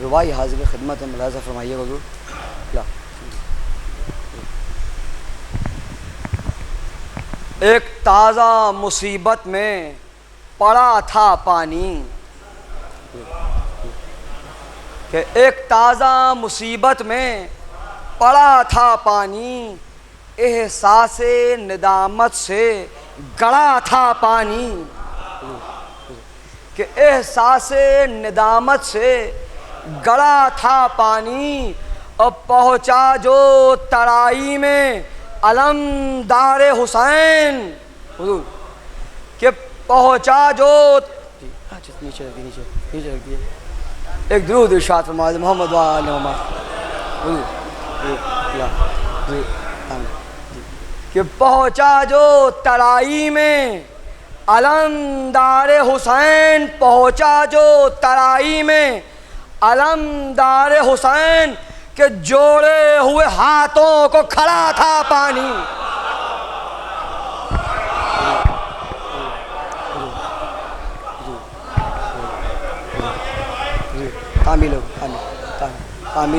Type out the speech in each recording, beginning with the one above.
ربائی حاضر خدمت ہے، ملاحظہ فرمائیے حضور. ایک تازہ مصیبت میں پڑا تھا پانی، کہ ایک تازہ مصیبت میں پڑا تھا پانی، احساس ندامت سے گڑا تھا پانی، کہ احساس ندامت سے گڑا تھا پانی، اب پہنچا جو ترائی میں علمدار حسین. حضور کہ پہنچا جو نیچے رکھ دیے ایک درود ارشاد فرمائے محمد وآل محمد. کہ پہنچا جو ترائی میں علمدار حسین، پہنچا جو ترائی میں علمدار حسین، کہ جوڑے ہوئے ہاتھوں کو کھڑا تھا پانی. تعمیل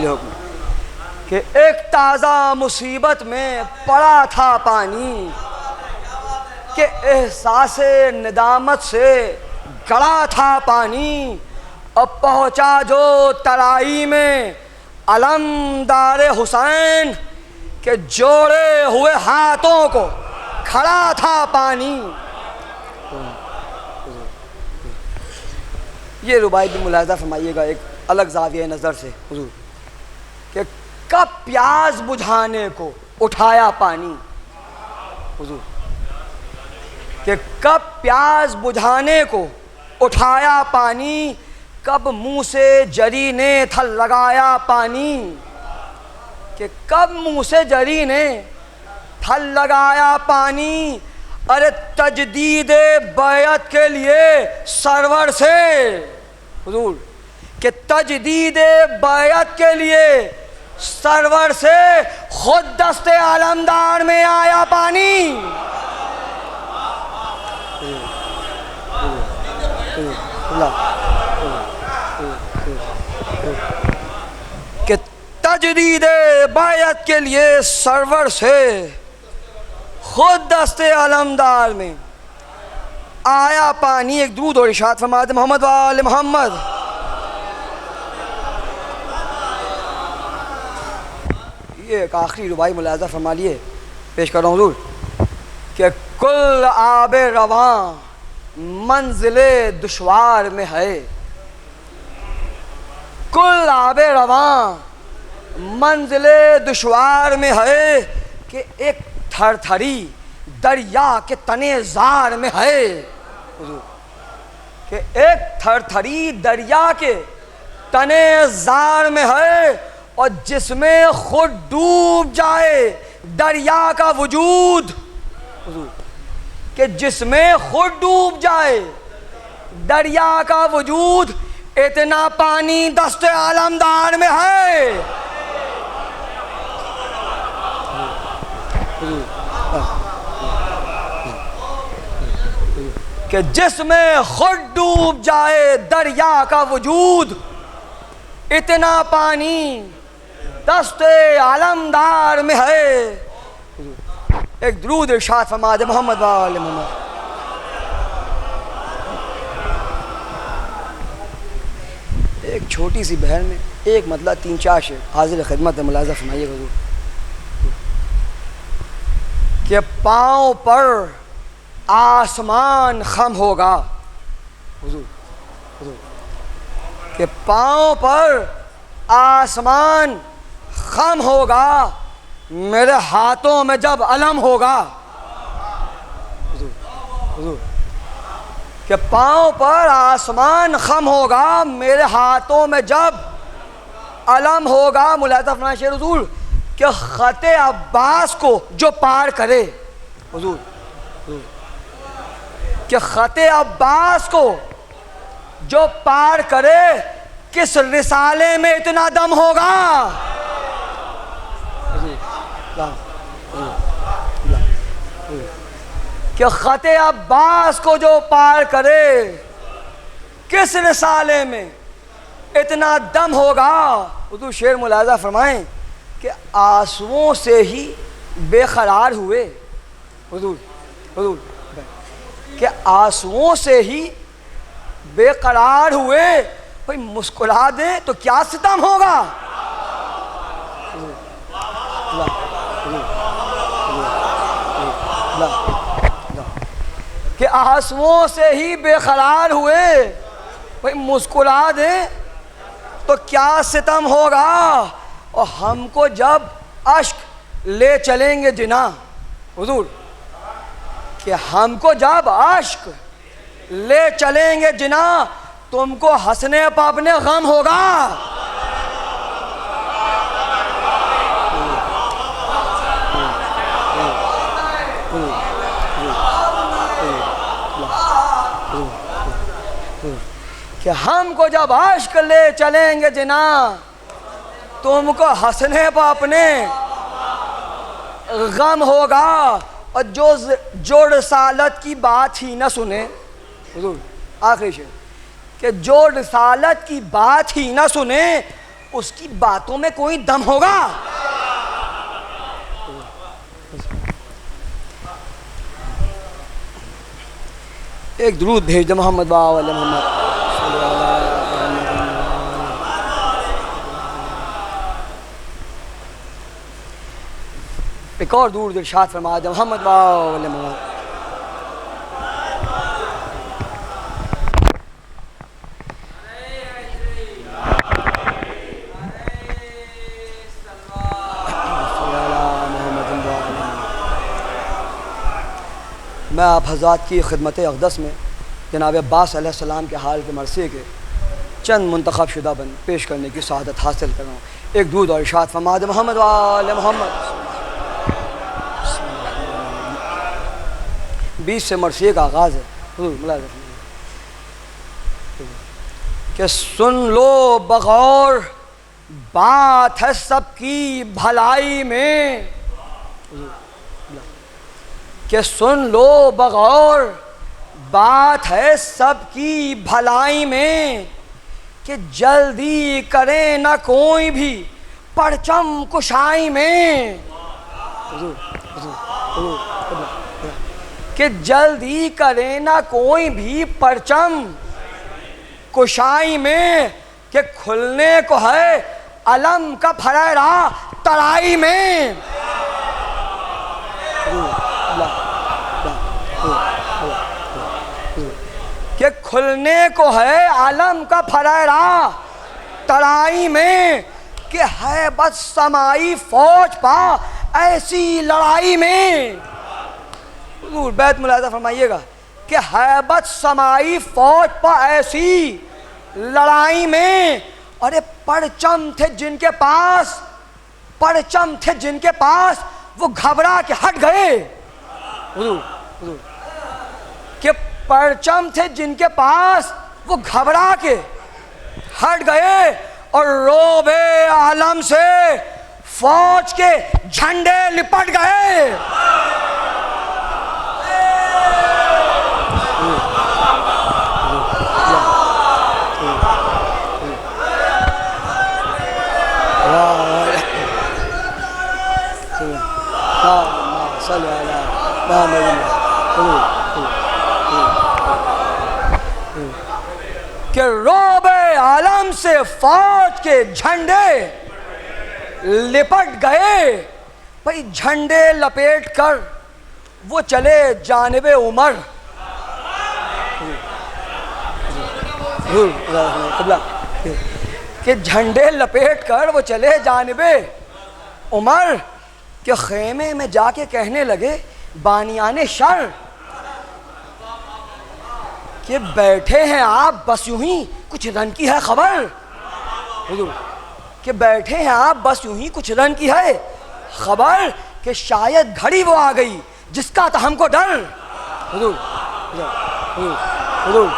حکم کہ ایک تازہ مصیبت میں پڑا تھا پانی، کہ احساس ندامت سے گڑا تھا پانی، اب پہنچا جو ترائی میں علمدار حسین، کہ جوڑے ہوئے ہاتھوں کو کھڑا تھا پانی. یہ ربائی بھی ملاحظہ فرمائیے گا ایک الگ زاویہ نظر سے حضور، کہ کب پیاس بجھانے کو اٹھایا پانی. حضور کہ کب پیاس بجھانے کو اٹھایا پانی، کب منہ سے جری نے تھل لگایا پانی، کہ کب منہ سے جری نے تھل لگایا پانی. ارے تجدید بیعت کے لیے سرور سے حضور، کہ تجدید بیعت کے لیے سرور سے خود دست علمدار میں آیا پانی. کہ تجدید بیعت کے لیے سرور سے خود دست علمدار میں آیا پانی. ایک درود اور ارشاد فرماتے محمد وآل محمد. یہ ایک آخری ربائی ملاحظہ فرما لیے پیش کر رہا ہوں حضور، کہ کل آب رواں منزل دشوار میں ہے، کل آب رواں منزل دشوار میں ہے، کہ ایک تھر تھری دریا کے تنے زار میں ہے. کہ ایک تھر تھری دریا کے تنے زار میں ہے، اور جس میں خود ڈوب جائے دریا کا وجود. کہ جس میں خود ڈوب جائے دریا کا وجود، اتنا پانی دست علمدار میں ہے. کہ جس میں خود ڈوب جائے دریا کا وجود، اتنا پانی دست علمدار میں ہے. ایک درود ارشاد فرما دے محمد وآل محمد. ایک چھوٹی سی بہر میں ایک مطلب 3-4 شعر حاضر خدمت ہے، ملاحظہ فرمائیے حضور. کہ پاؤں پر آسمان خم ہوگا حضور، کہ پاؤں پر آسمان خم ہوگا، میرے ہاتھوں میں جب علم ہوگا. حضور کہ پاؤں پر آسمان خم ہوگا، میرے ہاتھوں میں جب علم ہوگا. ملاحظہ فرمائے شعر حضور، کہ خط عباس کو جو پار کرے حضور، کہ خط عباس کو جو پار کرے، کس رسالے میں اتنا دم ہوگا. کہ خط عباس کو جو پار کرے، کس رسالے میں اتنا دم ہوگا. حضور شعر ملاحظہ فرمائیں کہ آنسوؤں سے ہی بے قرار ہوئے. حضور کہ آنسوؤں سے ہی بے قرار ہوئے، بھئی مسکرا دیں تو کیا ستم ہوگا. کہ آنسوؤں سے ہی بے قرار ہوئے، بھئی مسکرا دیں تو کیا ستم ہوگا. اور ہم کو جب اشک لے چلیں گے جنا. حضور کہ ہم کو جب اشک لے چلیں گے جنا، تم کو ہنسنے پہ اپنے غم ہوگا. کہ ہم کو جب عشق لے چلیں گے جنا، تم کو ہنسنے پہ اپنے غم ہوگا. اور جو رسالت کی بات ہی نہ سنے. حضور آخری شعر کہ جو رسالت کی بات ہی نہ سنے، اس کی باتوں میں کوئی دم ہوگا. ایک درود بھیج دے محمد باو علیہ محمد. ایک اور درود ارشاد فرما دے محمد باو علیہ محمد. میں آپ حضرات کی خدمت اقدس میں جناب عباس علیہ السلام کے حال کے مرثیے کے چند منتخب شدہ بند پیش کرنے کی سعادت حاصل کر رہا ہوں. ایک درود اور ارشاد فرما دے محمد وآل محمد. 20 سے مرثیے کا آغاز ہے. حضور ملاحظہ کہ سن لو بغور بات ہے سب کی بھلائی میں. کہ سن لو بغور بات ہے سب کی بھلائی میں، کہ جلدی کرے نہ کوئی بھی پرچم کشائی میں. کہ جلدی کرے نہ کوئی بھی پرچم کشائی میں، کہ کھلنے کو ہے علم کا پھریرا ترائی میں. کہ کھلنے کو ہے عالم کا پھریرا ترائی میں، کہ ہے بس سمائی فوج پا ایسی لڑائی میں. حضور بیت ملاحظہ فرمائیے گا کہ ہے بس سمائی فوج پا ایسی لڑائی میں. ارے پرچم تھے جن کے پاس وہ گھبرا کے ہٹ گئے. حضور کہ پرچم تھے جن کے پاس وہ گھبرا کے ہٹ گئے، اور روب عالم سے فوج کے جھنڈے لپٹ گئے. کہ روب عالم سے فوج کے جھنڈے لپٹ گئے. بھئی جھنڈے لپیٹ کر وہ چلے جانب عمر. کہ جھنڈے لپیٹ کر وہ چلے جانب عمر، کہ خیمے میں جا کے کہنے لگے بانیان شر، کہ بیٹھے ہیں آپ بس یوں ہی کچھ رن کی ہے خبر. حضور کہ بیٹھے ہیں آپ بس یوں ہی کچھ رن کی ہے خبر، کہ شاید گھڑی وہ آ گئی جس کا تھا ہم کو ڈر. حضور حضور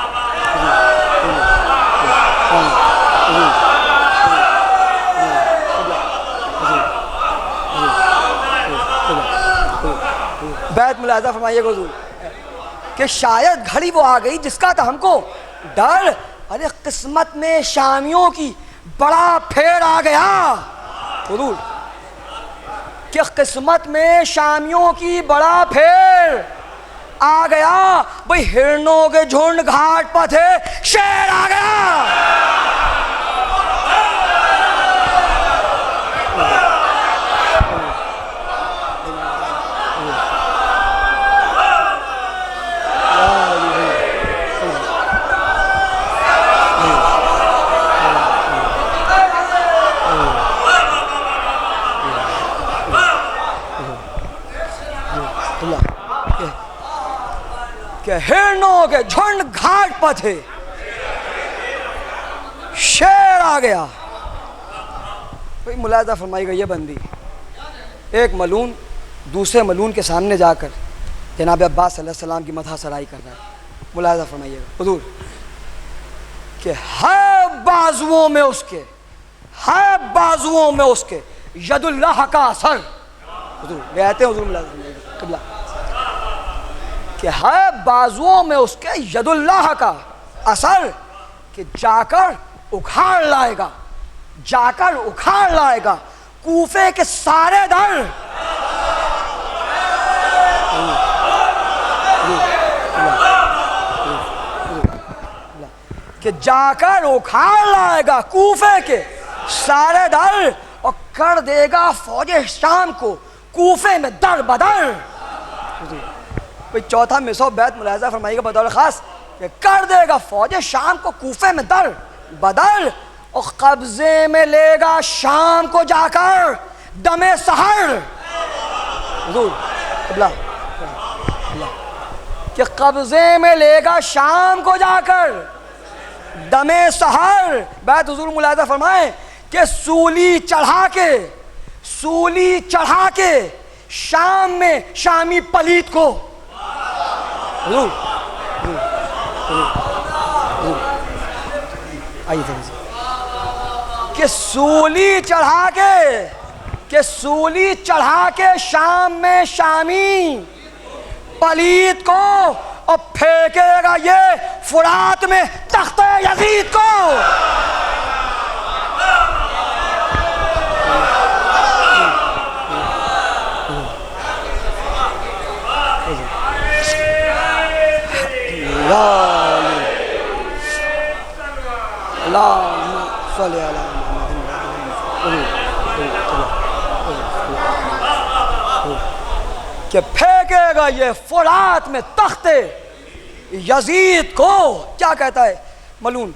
بیت ملاحظہ فرمائیے گا حضور کہ شاید گھڑی وہ آ گئی جس کا تھا ہم کو ڈر، ارے قسمت میں شامیوں کی بڑا پھیر آ گیا حضور، کہ قسمت میں شامیوں کی بڑا پھیر آ گیا، بھئی ہرنوں کے جھنڈ گھاٹ پر تھے، شیر آ گیا۔ کہ ہرنوں کے جھنڈ گھاٹ پر تھے، شیر آ گیا۔ کوئی ملاحظہ فرمائی گا، یہ بندی ایک ملون دوسرے ملون کے سامنے جا کر جناب عباس صلی اللہ علیہ وسلم کی مدح سرائی کر رہا ہے۔ ملاحظہ فرمائیے گا حضور کہ ہے بازوؤں میں اس کے، ہے بازوؤں میں اس کے ید اللہ کا اثر۔ حضور کہتے ہیں، حضور ملاحظہ فرمائیے گا قبلہ، کہ ہے بازوؤں میں اس کے ید اللہ کا اثر، کہ جا کر اکھاڑ لائے گا، جا کر اکھاڑ لائے گا کوفے کے سارے در۔ کہ جا کر اکھاڑ لائے گا کوفے کے سارے در، اور کر دے گا فوج شام کو کوفے میں در بدر۔ کوئی چوتھا مصو بیت ملاحظہ فرمائیے گا بطور خاص، کہ کر دے گا فوج شام کو کوفے میں در بدر، اور قبضے میں لے گا شام کو جا کر دم سحر۔ حضور قبلہ کہ قبضے میں لے گا شام کو جا کر دم سحر۔ بیت حضور ملاحظہ فرمائیں کہ سولی چڑھا کے شام میں شامی پلیت کو، حضور آئیے کہ سولی چڑھا کے شام میں شامی پلیت کو، اور پھینکے گا یہ فرات میں تخت یزید کو۔ اللہم صلی علی کہ پھینکے گا یہ فرات میں تخت یزید کو۔ کیا کہتا ہے ملون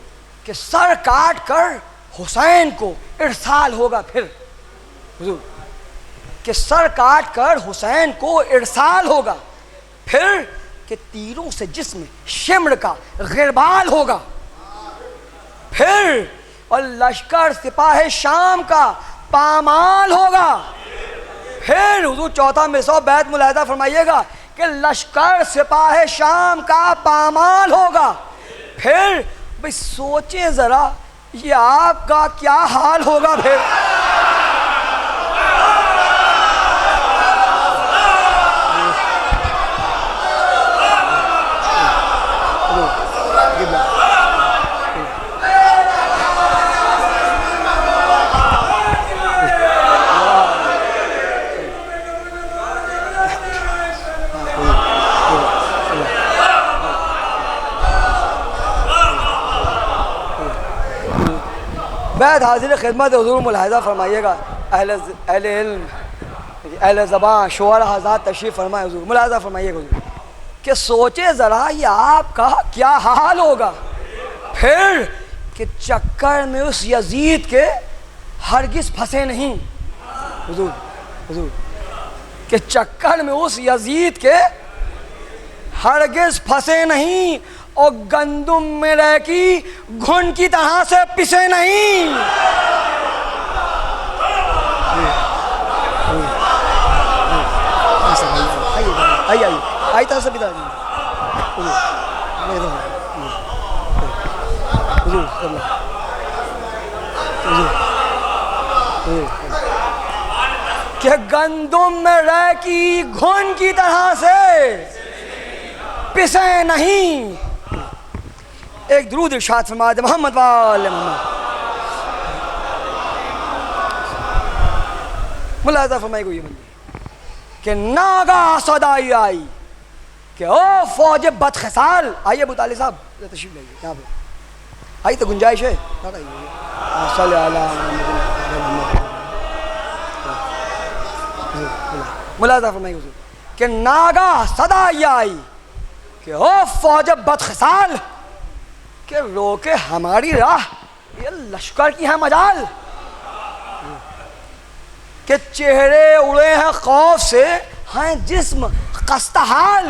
کہ سر کاٹ کر حسین کو ارسال ہوگا، پھر حضور کہ سر کاٹ کر حسین کو ارسال ہوگا، پھر کہ تیروں سے جسم شمر کا غربال ہوگا، پھر اور لشکر سپاہ شام کا پامال ہوگا، پھر حضور چوتھا مصو بیت ملاحظہ فرمائیے گا کہ لشکر سپاہ شام کا پامال ہوگا، پھر بھئی سوچیں ذرا یہ آپ کا کیا حال ہوگا پھر۔ بیت حاضر خدمت حضور ملاحظہ فرمائیے گا، اہل علم، اہل زبان، شعراء حضرات تشریف فرمائے حضور ملاحظہ فرمائیے گا حضور کہ سوچے ذرا یہ آپ کا کیا حال ہوگا، پھر کہ چکر میں اس یزید کے ہرگز پھنسے نہیں، حضور کہ چکر میں اس یزید کے ہرگز پھنسے نہیں، اور گندم میں رہ کی گھن کی طرح سے پسے نہیں۔ آئی طرح سے بتا کہ گندم میں رہ کی گھن کی طرح سے پسے نہیں، ایک درود ارشاد فرما دے محمد وآل محمد. ملاحظہ فرمائی گئی یہ بندی کہ ناگاہ صدائی آئی کہ او فوج بدخصال. آئیے ابو طالب صاحب تشریف لائیے یہاں پہ آئی تو گنجائش ہے. صلی اللہ ملاحظہ فرمائی حضور کہ ناگاہ صدائی آئی کہ او فوج بدخصال کہ روکے ہماری راہ یہ لشکر کی ہے مجال. کہ چہرے اڑے ہیں خوف سے ہیں جسم خستہ حال.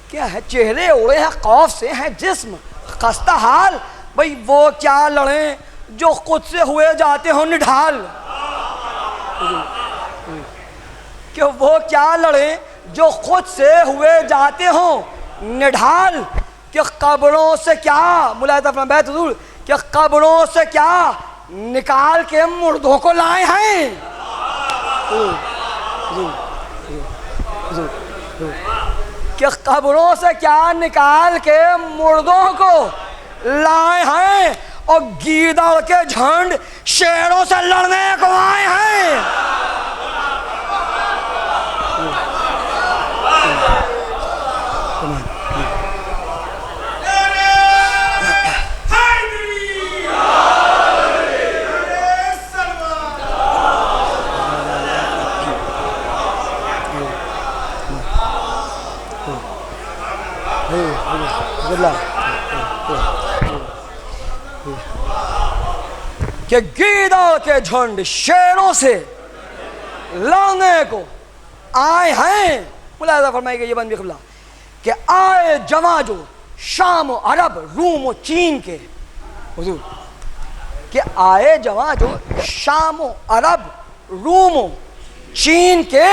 کیا ہے چہرے اڑے ہیں خوف سے ہیں جسم خستہ حال. بھئی وہ کیا لڑیں جو خود سے ہوئے جاتے ہوں نڈھال. کہ وہ کیا لڑیں جو خود سے ہوئے جاتے ہوں نڈھال. کہ قبروں سے کیا ملاحظہ فرمائے بیت حضور کہ قبروں سے کیا نکال کے مردوں کو لائے ہیں. کہ قبروں سے کیا نکال کے مردوں کو لائے ہیں اور گیدڑ کے جھنڈ شیروں سے لڑنے کو آئے ہیں. کہ گیدڑ کے جھنڈ شیروں سے لڑنے کو آئے ہیں. ملاحظہ فرمائے گا یہ بند قبلہ کہ آئے جمع جو شام و عرب روم و چین کے. حضور کہ آئے جمع جو شام و عرب روم و چین کے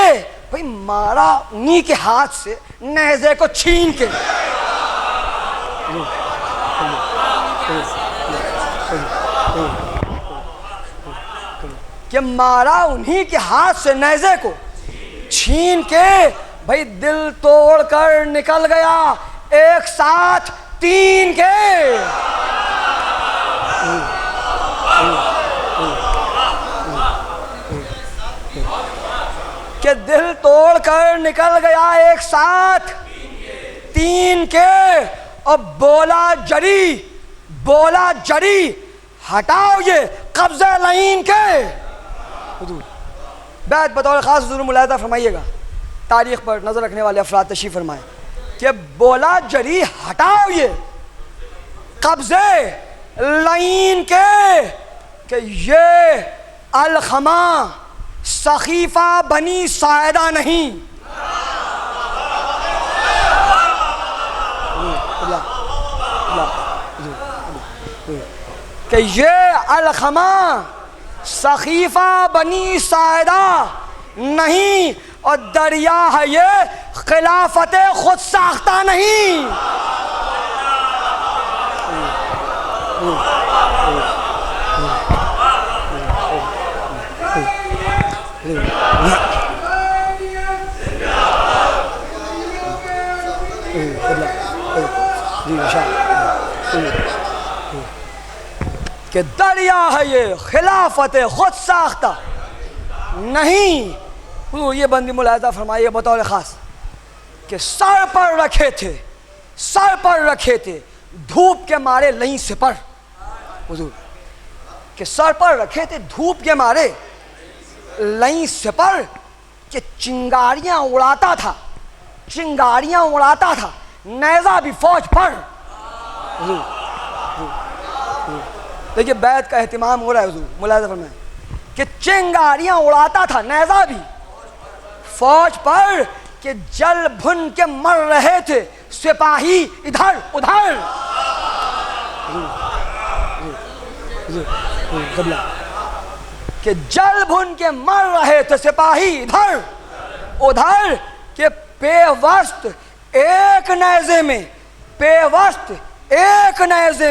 بھئی مارا انہی کے ہاتھ سے نیزے کو چھین کے. کہ مارا انہی کے ہاتھ سے نیزے کو چھین کے بھئی دل توڑ کر نکل گیا ایک ساتھ تین کے. کہ دل توڑ کر نکل گیا ایک ساتھ تین کے. اور بولا جری ہٹاؤ یہ قبضہ لعین کے. حضور بیت بطور خاص حضور ملاحظہ فرمائیے گا تاریخ پر نظر رکھنے والے افراد تشریف فرمائیں کہ بولا جری ہٹاؤ یہ قبضے لعین کے. کہ یہ الخما سخیفہ بنی ساعدہ نہیں. کہ یہ الخما سخیفہ بنی ساعدہ نہیں اور دریا ہے یہ خلافت خود ساختہ نہیں. کہ دریا ہے یہ خلافت خود ساختہ نہیں. یہ بندی ملاحظہ فرمائیے بطور خاص کہ سر پر رکھے تھے دھوپ کے مارے لئی سپر. حضور کہ سر پر رکھے تھے دھوپ کے مارے لئی سپر. کہ چنگاریاں اڑاتا تھا نیزہ بھی فوج پر. دیکھیے بیعت کا اہتمام ہو رہا ہے. حضور ملاحظہ فرمائیں کہ چنگاریاں اڑاتا تھا نیزہ بھی فوج پر. کہ جل بھن کے مر رہے تھے سپاہی ادھر ادھر. کہ جل بھن کے مر رہے تھے سپاہی ادھر ادھر. کہ پیوست ایک نیزے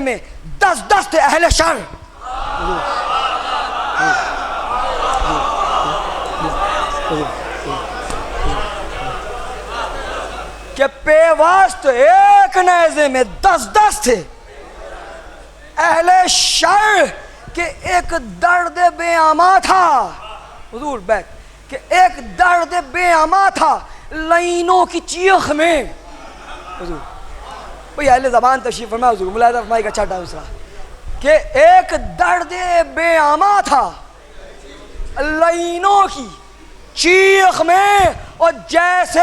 میں 10 تھے اہل شر. کہ پیوست ایک ایک نیزے میں 10 تھے، اہل شر کہ ایک درد بے اما تھا، حضور بیٹھ کہ ایک درد بے اما تھا لعینوں کی چیخ میں. حضور بھئی اہل زبان تشریف فرما، حضور ملاحظہ فرمائی کا چھٹا دوسرا کہ ایک درد بے اما تھا لعینوں کی چیخ میں، اور جیسے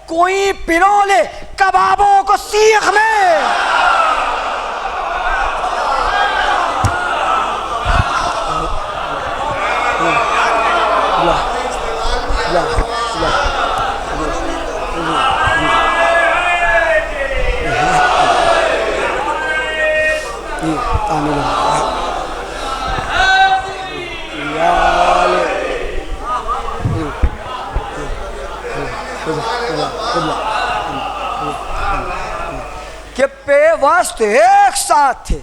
کوئی پرو لے کبابوں کو سیخ میں. کہ پیوست ایک ساتھ تھے،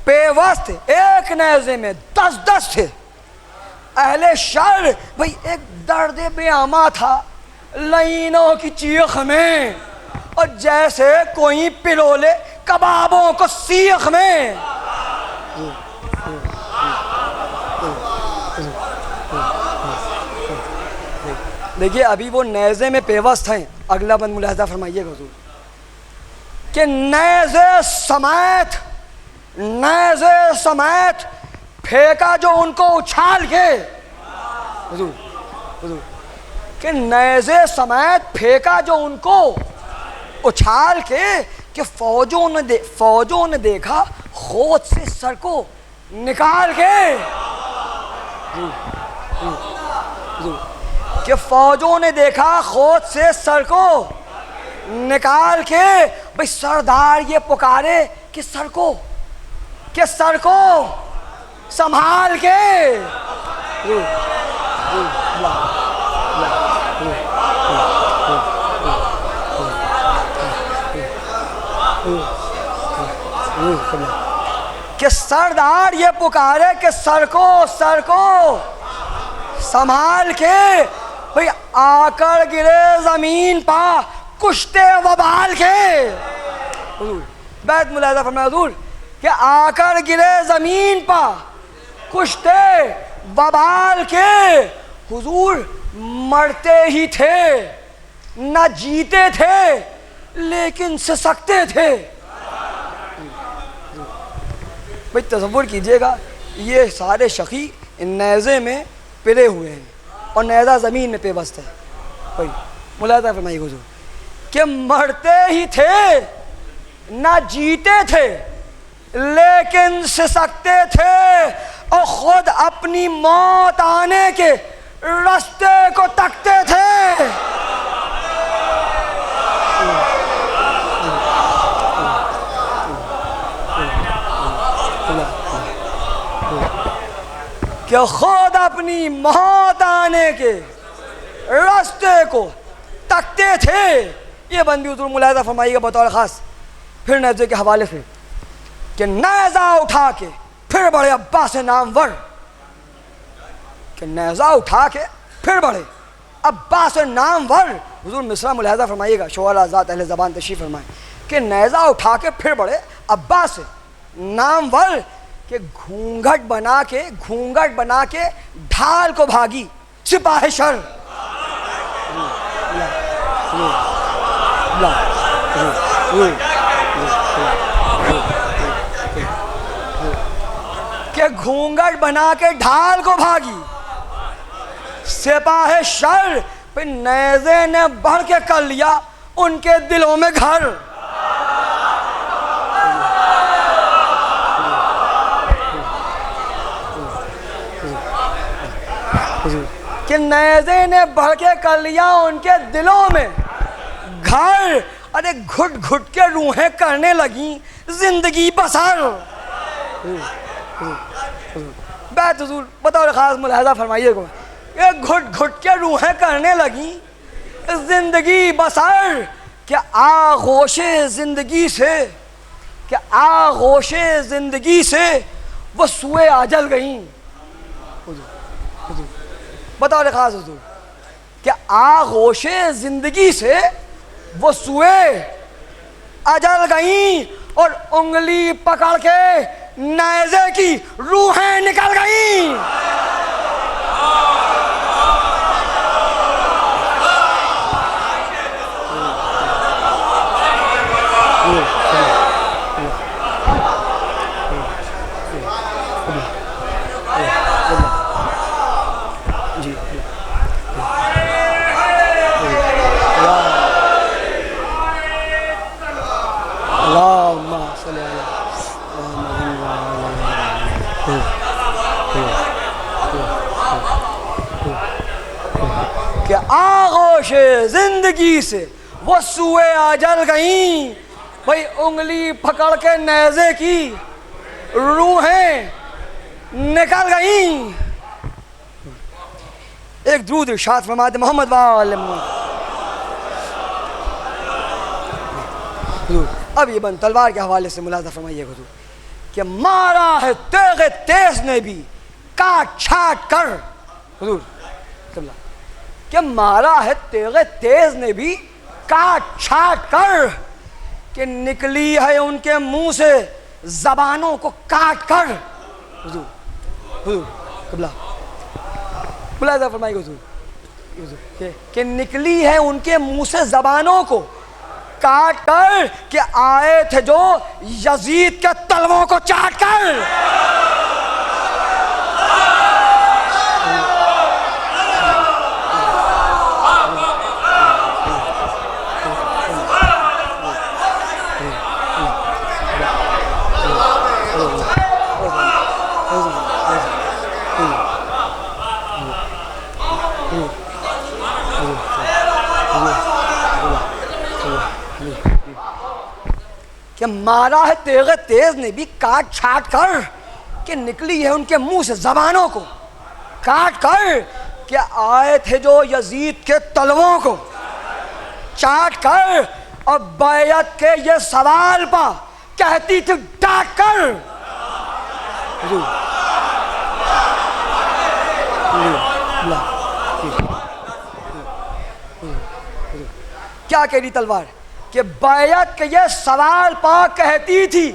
پیوست ایک نیزے میں 10 تھے، اہل شر بھئی ایک درد بے اما تھا لعینوں کی چیخ میں، اور جیسے کوئی پلولے کبابوں کو سیخ میں. دیکھیے ابھی وہ نیزے میں پیوست ہیں، اگلا بند ملاحظہ فرمائیے گا حضور کہ نیزے سمیت پھینکا جو ان کو اچھال کے، حضور کہ نیزے سمیت پھینکا جو ان کو اچھال کے، کہ فوجوں نے دیکھا خود سے سر کو نکال کے، کہ فوجوں نے دیکھا خود سے سر کو نکال کے. بھئی سردار یہ پکارے کہ سر کو سنبھال کے. کہ سردار یہ پکارے کہ سر کو سنبھال کے. بھئی آ کر گرے زمین پا کشتے وبال کے. حضور بیت ملاحظہ فرمایا حضور کہ آ کر گرے زمین پا کشتے وبال کے. حضور مرتے ہی تھے نہ جیتے تھے لیکن سسکتے تھے. بھئی تصور کیجئے گا یہ سارے شقی نیزے میں پلے ہوئے ہیں اور نیزہ زمین میں پیوست ہے. بھئی ملاحظہ فرمائیے حضور کہ مرتے ہی تھے نہ جیتے تھے لیکن سسکتے تھے، اور خود اپنی موت آنے کے راستے کو تکتے تھے. کہ خود اپنی موت آنے کے راستے کو تکتے تھے. یہ بندی حضور ملاحظہ فرمائیے گا بطور خاص پھر نیزے کے حوالے سے کہ نیزہ اٹھا کے پھر بڑھے عباس نامور، کہ نیزہ اٹھا کے پھر بڑھے عباس نامور. حضور مصرع ملاحظہ فرمائیے گا شعراء ذات اہل زبان تشریف فرمائیں کہ نیزہ اٹھا کے پھر بڑھے عباس نامور، کہ گھونگھٹ بنا کے ڈھال کو بھاگی سپاہ شر. کہ گھونگھٹ بنا کے ڈھال کو بھاگی سپاہ شر. پھر نیزے نے بڑھ کے کر لیا ان کے دلوں میں گھر. کہ نیزے نے بڑھ کے کر لیا ان کے دلوں میں گھر. ارے گھٹ گھٹ کے روحیں کرنے لگیں زندگی بسر. بیت حضور بطور خاص ملاحظہ فرمائیے گا کہ گھٹ گھٹ کے روحیں کرنے لگیں زندگی بسر. کہ آغوش زندگی سے وہ سوئے اجل گئیں. بطور خاص حضور کہ آغوش زندگی سے وہ سوئے اجل گئیں اور انگلی پکڑ کے نیزے کی روحیں نکل گئیں. کہ آغوش زندگی سے وہ سوئے اجل گئیں، بھئی انگلی پکڑ کے نیزے کی روحیں نکل گئیں. ایک درود ارشاد فرماتے محمد وآل محمد. اب یہ بند تلوار کے حوالے سے ملاحظہ فرمائیے حضور کہ مارا ہے تیغ تیز نے بھی کاٹ چھاٹ کر، حضور کہ مارا ہے تیغ تیز نے بھی کاٹ چھاٹ کر، کہ نکلی ہے ان کے منہ سے زبانوں کو کاٹ کر. حضور حضور قبلہ ملاحظہ فرمائیے حضور کہ نکلی ہے ان کے منہ سے زبانوں کو کاٹ کر، کہ آئے تھے جو یزید کے تلووں کو چاٹ کر. کہ مارا ہے تیغ تیز نے بھی کاٹ چھاٹ کر، کہ نکلی ہے ان کے منہ سے زبانوں کو کاٹ کر، کہ آئے تھے جو یزید کے تلووں کو چاٹ کر، اور بیعت کے یہ سوال پا کہتی تھی ڈانٹ کر. کیا کہہ رہی تلوار کہ بیعت کے یہ سوال پا کہتی تھی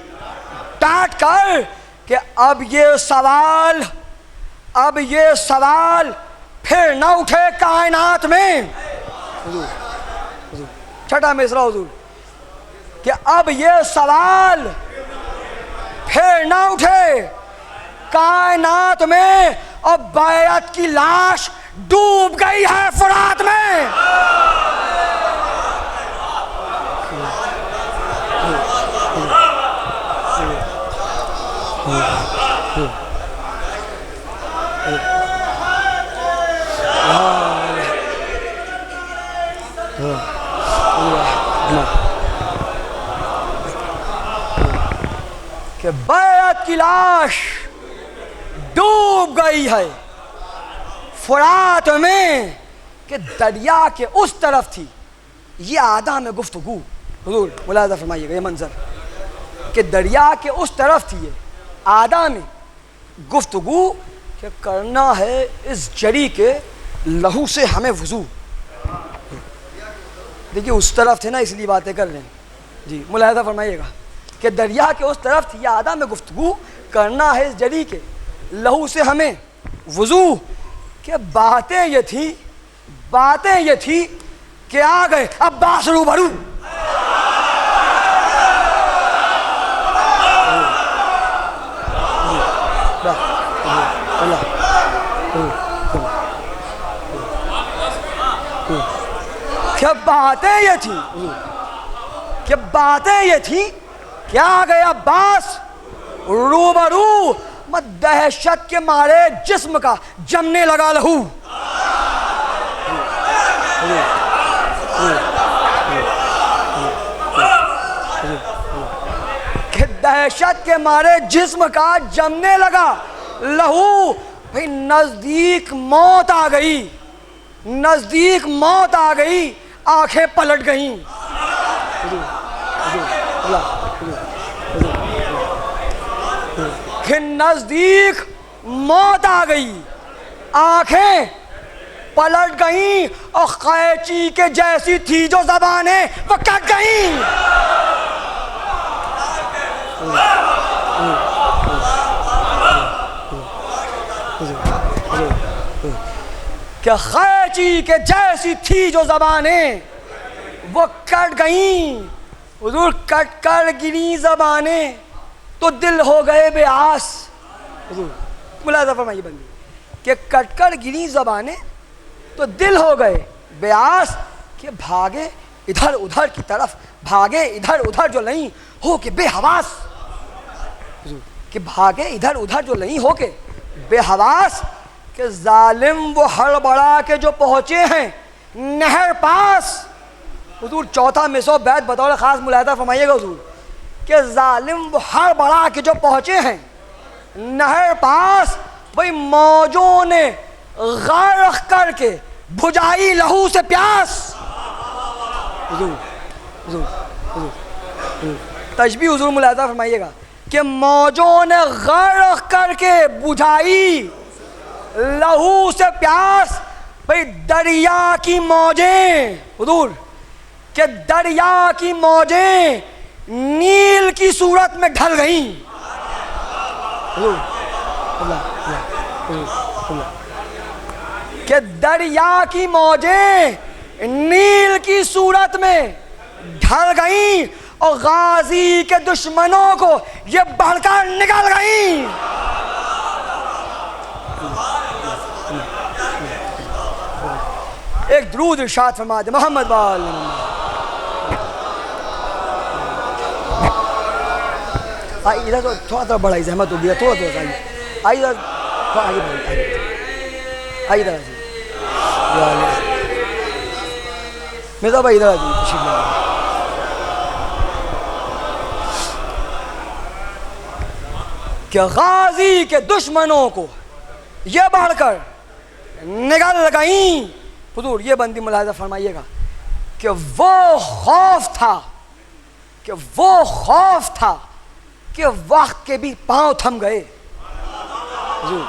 ڈانٹ کر، کہ اب یہ سوال پھر نہ اٹھے کائنات میں. چھٹا مصرع حضور کہ اب یہ سوال پھر نہ اٹھے کائنات میں، اور بیعت کی لاش ڈوب گئی ہے فرات میں. کہ بیعت کی لاش ڈوب گئی ہے فرات میں، کہ دریا کے اس طرف تھی یہ آدم میں گفتگو. حضور ملاحظہ فرمائیے گا یہ منظر کہ دریا کے اس طرف تھی یہ آدم میں گفتگو، کہ کرنا ہے اس جری کے لہو سے ہمیں وضو. دیکھیے اس طرف تھے نا اس لیے باتیں کر رہے ہیں. جی ملاحظہ فرمائیے گا کہ دریا کے اس طرف تھی یہ آدم میں گفتگو، کرنا ہے اس جری کے لہو سے ہمیں وضو. کہ باتیں یہ تھی کہ آ گئے عباس روبرو. کہ باتیں یہ تھی کہ آ گئے عباس روبرو، دہشت کے مارے جسم کا جمنے لگا لہو. کہ دہشت کے مارے جسم کا جمنے لگا لہو. بھئی نزدیک موت آ گئی آنکھیں پلٹ گئیں. کہ نزدیک موت آ گئی آنکھیں پلٹ گئیں، اور قیچی کے جیسی تھی جو زبانیں وہ کٹ گئیں. کہ خیچی کے جیسی تھی جو زبانیں وہ کٹ گئیں، حضور کٹ کر گری زبانیں تو دل ہو گئے بے آس. حضور ملاحظہ فرمائیے بندی کہ کٹ کر گری زبانیں تو دل ہو گئے بے آس کہ بھاگے ادھر ادھر کی طرف، بھاگے ادھر ادھر جو نہیں ہو کے بے حواس. حضور کہ بھاگے ادھر ادھر جو نہیں ہو کے بے حواس کہ ظالم وہ ہڑبڑا کے جو پہنچے ہیں نہر پاس. حضور چوتھا مصرع بیت بطور خاص ملاحظہ فرمائیے گا حضور کہ ظالم وہ ہڑبڑا کے جو پہنچے ہیں نہر پاس، بھئی موجوں نے غرق کر کے بجھائی لہو سے پیاس. حضور حضور حضور تشبیہ حضور ملاحظہ فرمائیے گا کہ موجوں نے غرق کر کے بجھائی لہو سے پیاس. بھئی دریا کی موجیں، حضور کہ دریا کی موجیں نیل کی صورت میں ڈھل گئیں. حضور کہ دریا کی موجیں نیل کی صورت میں ڈھل گئیں اور غازی کے دشمنوں کو یہ بڑھ کر نکل گئیں. ایک درود ارشاد فرما دے محمد وال. ادھر تو تھوڑا تھوڑا بڑھائی زحمت ہو گیا، تھوڑا تھوڑا آئیے ادھر، آئیے ادھر مرزا بھائی ادھر تشریف لائیں. کہ غازی کے دشمنوں کو یہ بڑھ کر نگل گئیں. حضور یہ بندی ملاحظہ فرمائیے گا کہ وہ خوف تھا، کہ وہ خوف تھا کہ وقت کے بھی پاؤں تھم گئے. حضور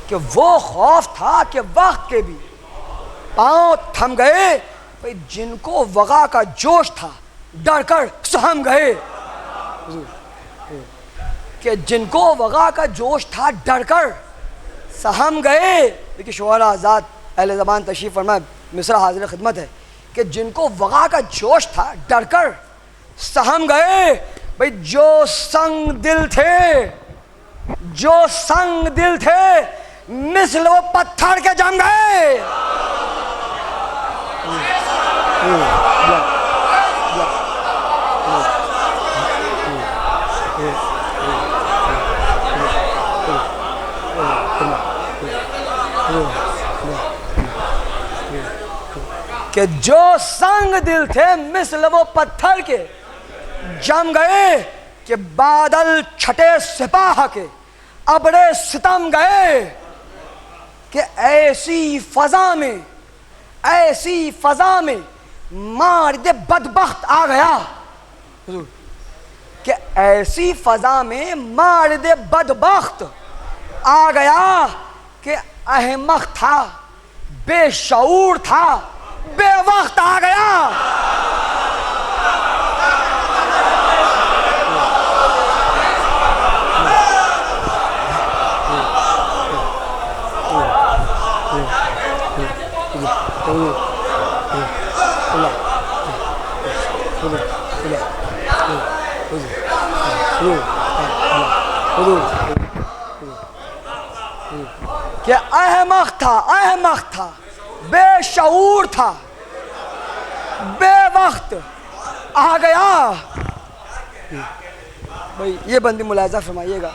کہ وہ خوف تھا کہ وقت کے بھی پاؤں تھم گئے. بھئی جن کو وغا کا جوش تھا ڈر کر سہم گئے. حضور کہ جن کو وغا کا جوش تھا ڈر کر سہم گئے. دیکھیے شعراء آزاد اہل زبان تشریف فرمائے، مصرع حاضر خدمت ہے کہ جن کو وغا کا جوش تھا ڈر کر سہم گئے. بھئی جو سنگ دل تھے، جو سنگ دل تھے مثل وہ پتھر کے جم گئے. کہ جو سنگ دل تھے مثل وہ پتھر کے جم گئے. کہ بادل چھٹے سپاہ کے ابرے ستم گئے. کہ ایسی فضا میں مارد بدبخت آ گیا. کہ ایسی فضا میں مارد بدبخت آ گیا کہ احمق تھا، بے شعور تھا، بے وقت آ گیا. کہ احمق تھا، بے شعور تھا، بے وقت آ گیا. بھائی یہ بندی ملاحظہ فرمائیے گا،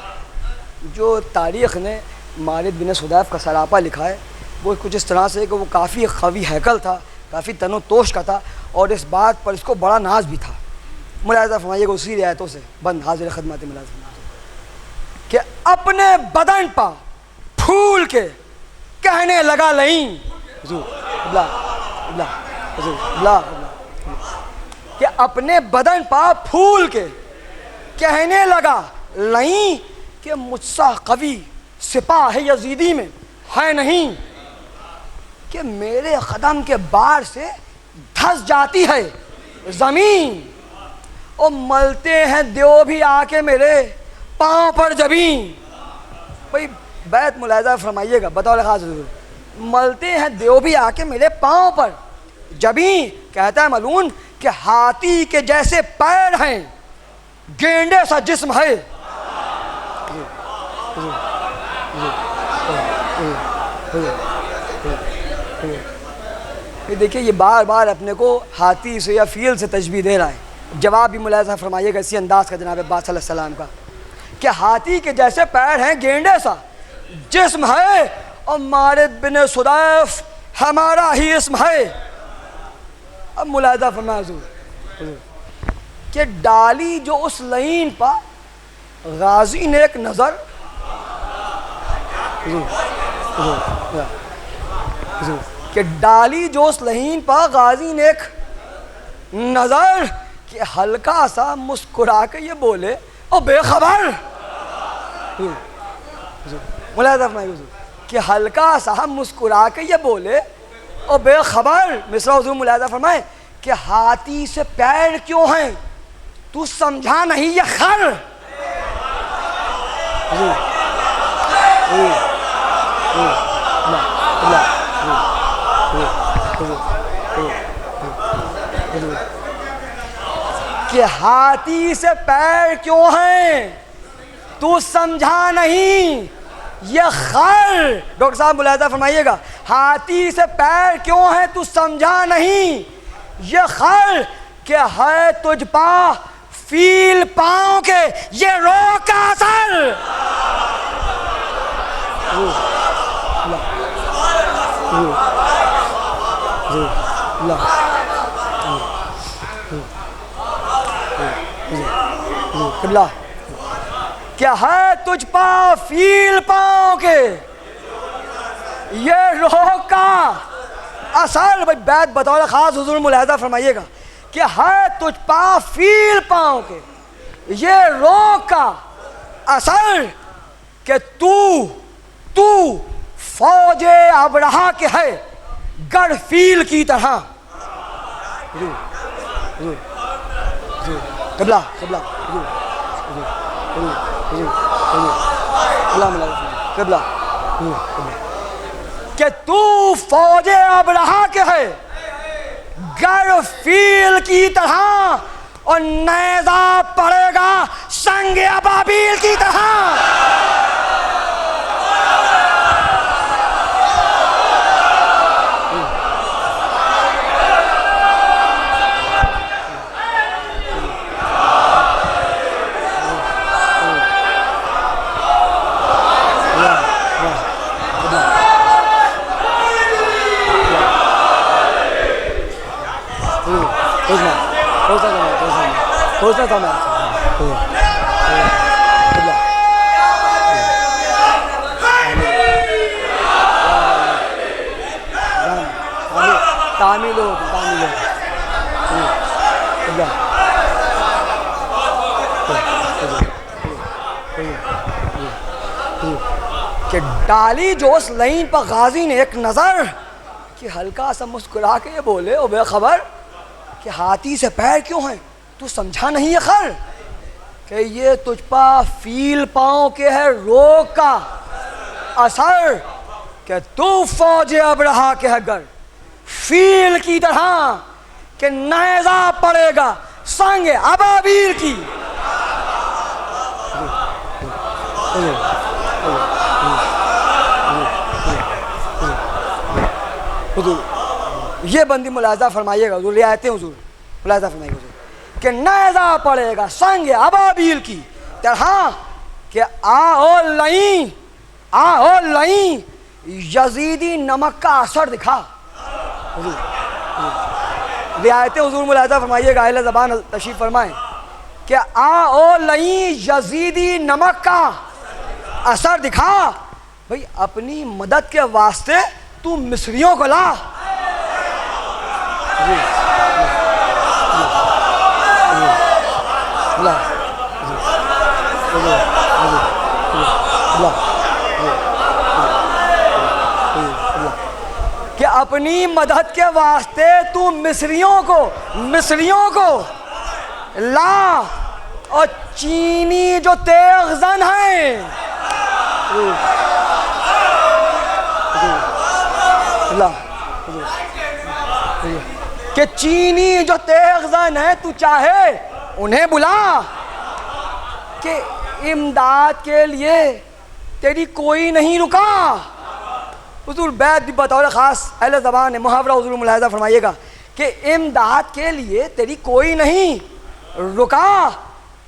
جو تاریخ نے مارد بن صدیف کا سراپا لکھا ہے وہ کچھ اس طرح سے کہ وہ کافی قوی ہیکل تھا، کافی تن و توش کا تھا، اور اس بات پر اس کو بڑا ناز بھی تھا. ملاحظہ فرمائیے گا اسی رعایتوں سے بند حاضر خدمت ملاحظہ کہ اپنے بدن پا پھول کے کہنے لگا لئیں. کہ اپنے بدن پا پھول کے کہنے لگا لئیں کہ مجھ سا قوی سپاہ یزیدی میں ہے نہیں. کہ میرے قدم کے بار سے دھس جاتی ہے زمین اور ملتے ہیں دیو بھی آ کے میرے پاؤں پر جبیں. بھائی بیت ملاحظہ فرمائیے گا بطور خاص حضور. ملتے ہیں دیو بھی آ کے میرے پاؤں پر جبیں. کہتا ہے ملعون کہ ہاتھی کے جیسے پیر ہیں گینڈے سا جسم ہے. دیکھیے یہ بار بار اپنے کو ہاتھی سے یا فیل سے تشبیہ دے رہا ہے. جواب بھی ملاحظہ فرمائیے گا اسی انداز کا جناب عباس صلی اللہ علیہ وسلم کا کہ ہاتھی کے جیسے پیر ہیں گینڈے سا جسم ہے اور مارد بن صدیف ہمارا ہی اسم ہے. اب ملاحظہ فرمائے حضور کہ ڈالی جو اس لعین پر غازی نے ایک نظر کہ ڈالی جو اس لعین پر غازی نے ایک نظر کہ ہلکا سا مسکرا کے یہ بولے او بے خبر. ملاحظہ فرمائے حضور کہ ہلکا سا مسکرا کے یہ بولے او بے خبر. مصرع حضور ملاحظہ فرمائے کہ ہاتھی سے پیر کیوں ہیں تو سمجھا نہیں یہ خر. کہ ہاتھی سے پیر کیوں ہیں تو سمجھا نہیں یہ خر. ڈاکٹر صاحب ملاحظہ فرمائیے گا ہاتھی سے پیر کیوں ہیں تو سمجھا نہیں یہ خر کہ ہے تجھ پا فیل پاؤں کے یہ رو کا اثر. قبلہ کیا ہے تجھ پا فیل پاؤں کے یہ روح کا اثر. بھائی بیت بطور خاص حضور ملاحظہ فرمائیے گا کہ ہے تجھ پا فیل پاؤں کے یہ روح کا اثر کہ تو فوج ابرہا کے ہے گر فیل کی طرح. قبلہ قبلہ کہ تو فوج ابرہا کے ہے گر فیل کی طرح اور نیزہ پڑے گا سنگ ابابیل کی طرح. کہ ڈالی جو اس لعین پر غازی نے ایک نظر کہ ہلکا سا مسکرا کے یہ بولے او بے خبر کہ ہاتھی سے پیر کیوں ہیں تو سمجھا نہیں یہ خر کہ یہ تجھ پا فیل پاؤں کے ہے روگ کا اثر کہ تو فوج ابرہا کے ہے گر فیل کی طرح کہ نیزہ پڑے گا سنگ ابابیل کی. حضور یہ بندی ملاحظہ فرمائیے گا حضور رعایتیں حضور ملاحظہ فرمائیے گا حضور کہ نیزہ پڑے گا سنگ ابابیل کی طرح کہ آؤ لئیں یزیدی نمک کا اثر دکھا. رعایتیں حضور ملاحظہ فرمائیے گا اہل زبان تشریف فرمائیں کہ آؤ لئیں یزیدی نمک کا اثر دکھا. بھئی اپنی مدد کے واسطے تو مصریوں کو لا. کہ اپنی مدد کے واسطے تو مصریوں کو لا اور چینی جو تیغ زن ہیں کہ چینی جو تیغ زن ہیں تو چاہے انہیں بلا کہ امداد کے لیے تیری کوئی نہیں رکا. حضور بیت بھی بطور خاص اہل زبان ہے, محاورہ حضور ملاحظہ فرمائیے گا کہ امداد کے لیے تیری کوئی نہیں رکا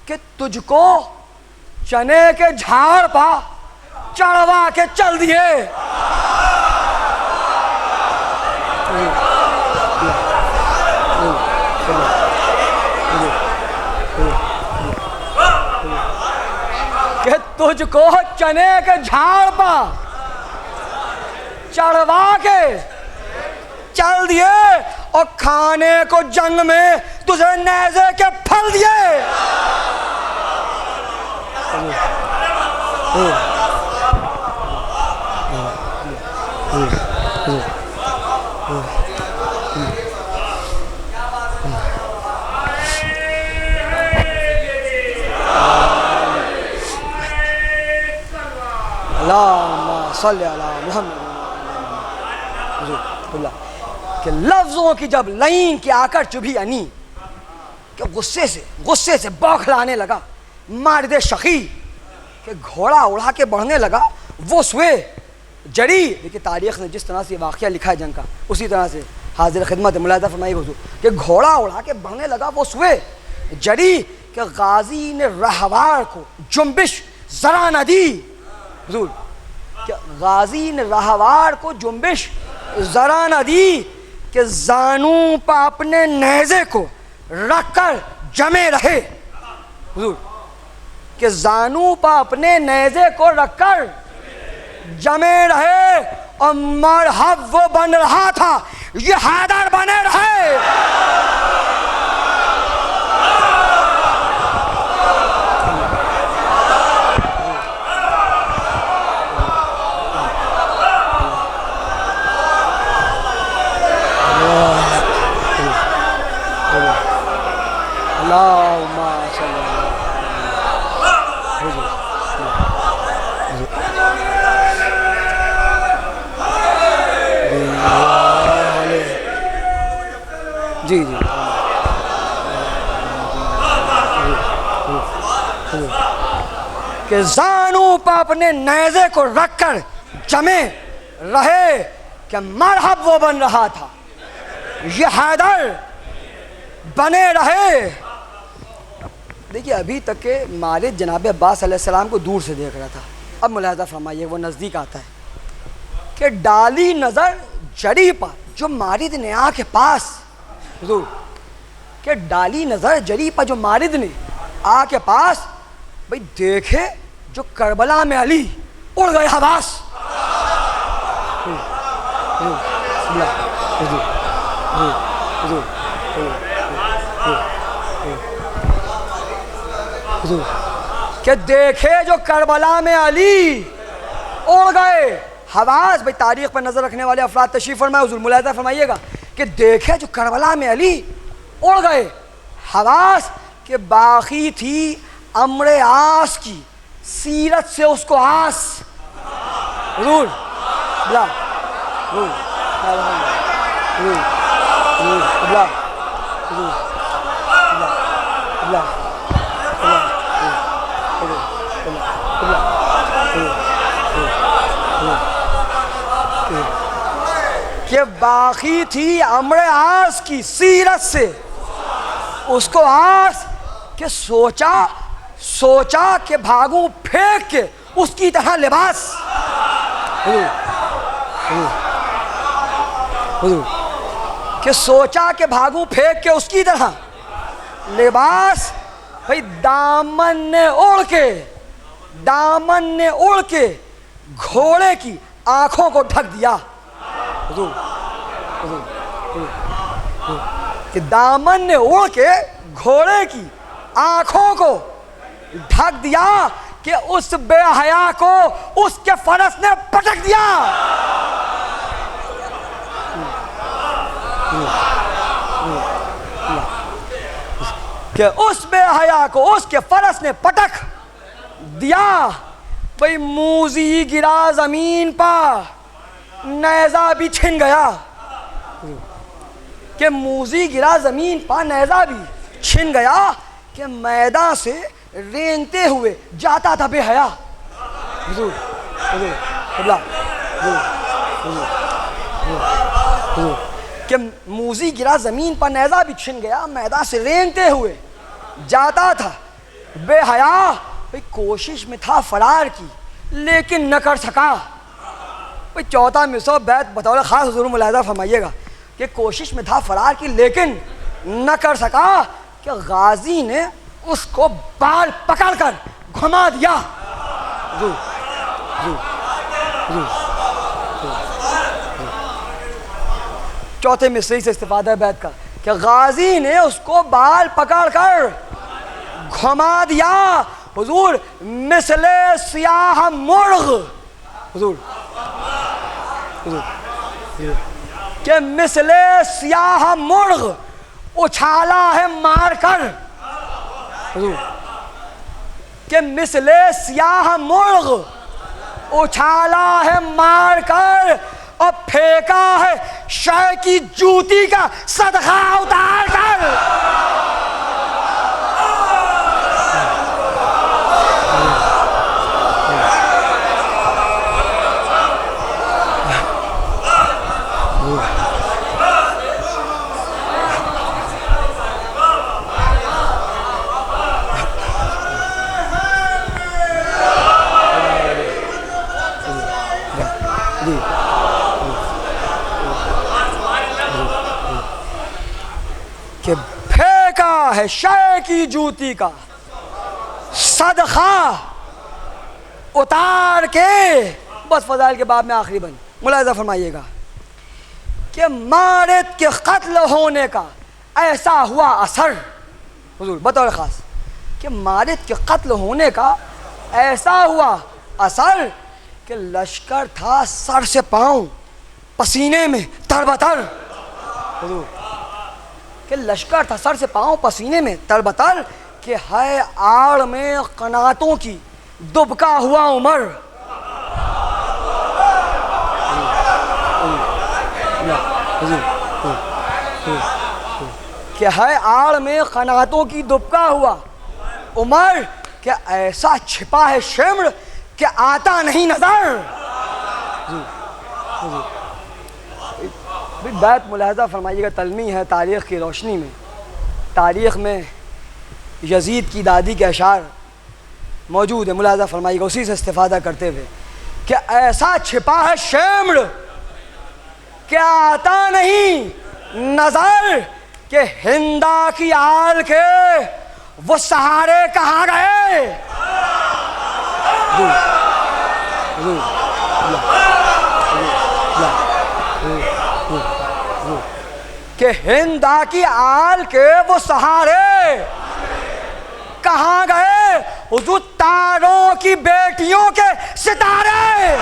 کہ تجھ کو چنے کے جھاڑ پا چڑھوا کے چل دیے. کہ تجھ کو چنے کے جھاڑ پا چڑھوا کے چل دیے اور کھانے کو جنگ میں تجھے نیزے کے پھل دیے. اللہم صلی علی محمد کہ لفظوں کی جب لائن کی آ کر چبھی انی کہ غصے سے بوکھلانے لگا مارد شقی کہ گھوڑا اڑا کے بڑھنے لگا وہ سوئے جڑی. دیکھیں تاریخ نے جس طرح سے واقعہ لکھا ہے جنگ کا اسی طرح سے حاضر خدمت ملاحظہ فرمائی حضور کہ گھوڑا اڑا کے بڑھنے لگا وہ سوئے جڑی کہ غازی نے رہوار کو جنبش ذرا نہ دی. حضور کہ غازی نے رہوار کو جنبش ذرا نہ دی کہ زانو پہ اپنے نیزے کو رکھ کر جمے رہے. حضور کہ زانو پہ اپنے نیزے کو رکھ کر جمے رہے اور مرحب وہ بن رہا تھا یہ حیدر بنے رہے. جی جی کہ زانو پہ اپنے نیزے کو رکھ کر جمے رہے کہ مرحب وہ بن رہا تھا یہ حیدر بنے رہے. دیکھیے ابھی تک کہ مالک جناب عباس علیہ السلام کو دور سے دیکھ رہا تھا, اب ملاحظہ فرمائیے وہ نزدیک آتا ہے کہ ڈالی نظر جڑی پر جو مارد نے آ کے پاس. حضور کہ ڈالی نظر جڑی پر جو مارد نے آ کے پاس بھئی دیکھے جو کربلا میں علی اڑ گئے حواس. کہ دیکھے جو کربلا میں علی اڑ گئے حواس. بھئی تاریخ پر نظر رکھنے والے افراد تشریف فرمائے حضور ملاحظہ فرمائیے گا کہ دیکھے جو کربلا میں علی اڑ گئے حواس کہ باقی تھی امر آس کی سیرت سے اس کو آس. حضور بلا حضور حضور بلا حضور بلا کہ باقی تھی امر آس کی سیرت سے اس کو آس کہ سوچا کہ بھاگوں پھینک کے اس کی طرح لباس. حضور کہ سوچا کہ بھاگوں پھینک کے اس کی طرح لباس. بھئی دامن نے اڑ کے گھوڑے کی آنکھوں کو ڈھک دیا. حضور کہ دامن نے اڑ کے گھوڑے کی آنکھوں کو ڈھک دیا کہ اس بے حیا کو اس کے فرس نے پٹک دیا. کہ اس بے حیا کو اس کے فرس نے پٹک دیا، بھئی موذی گرا زمین پا نیزہ بھی چھن گیا، کہ موذی گرا زمین پا نیزہ بھی چھن گیا، کہ میدان سے رینگتے ہوئے جاتا تھا بے حیا۔ حضور حضور قبلہ حضور کہ موذی گرا زمین پر نیزہ بھی چھن گیا، میدان سے رینگتے ہوئے جاتا تھا بے حیا، کوشش میں تھا فرار کی لیکن نہ کر سکا۔ چوتھا مصرع بیت بطور خاص حضور ملاحظہ فرمائیے گا کہ کوشش میں تھا فرار کی لیکن نہ کر سکا، کہ غازی نے اس کو بال پکڑ کر گھما دیا۔ حضور حضور حضور چوتھے مصرعی سے استفادہ ہے بیت کا، کہ غازی نے اس کو بال پکڑ کر گھما دیا، حضور مثل سیاہ مرغ، حضور حضور کہ مثل سیاہ مرغ اچھالا ہے مار کر، حضور کہ مثل سیاہ مرغ اچھالا ہے مار کر، اور پھینکا ہے شے کی جوتی کا صدقہ اتار کر۔ کہ پھینکا ہے شے کی جوتی کا صدقہ اتار کے، بس فضائل کے باب میں آخری بند ملاحظہ فرمائیے گا کہ مارد کے قتل ہونے کا ایسا ہوا اثر، حضور بطور خاص کہ مارد کے قتل ہونے کا ایسا ہوا اثر کہ لشکر تھا سر سے پاؤں پسینے میں تربتر، حضور کہ لشکر تھا سر سے پاؤں پسینے میں تربتر، کہ ہے آڑ میں قناتوں کی دبکا ہوا عمر، کہ ہے آڑ میں قناتوں کی دبکا ہوا عمر، کہ ایسا چھپا ہے شمر کہ آتا نہیں نظر۔ بیت ملاحظہ فرمائیے گا، تلمیح ہے تاریخ کی روشنی میں، تاریخ میں یزید کی دادی کے اشعار موجود ہے، ملاحظہ فرمائیے گا اسی سے استفادہ کرتے ہوئے، کہ ایسا چھپا ہے شمر کہ آتا نہیں نظر، کہ ہندا کی آل کے وہ سہارے کہاں گئے۔ کہ ہندا کی آل کے وہ سہارے کہاں گئے، حضور تاروں کی بیٹیوں کے ستارے۔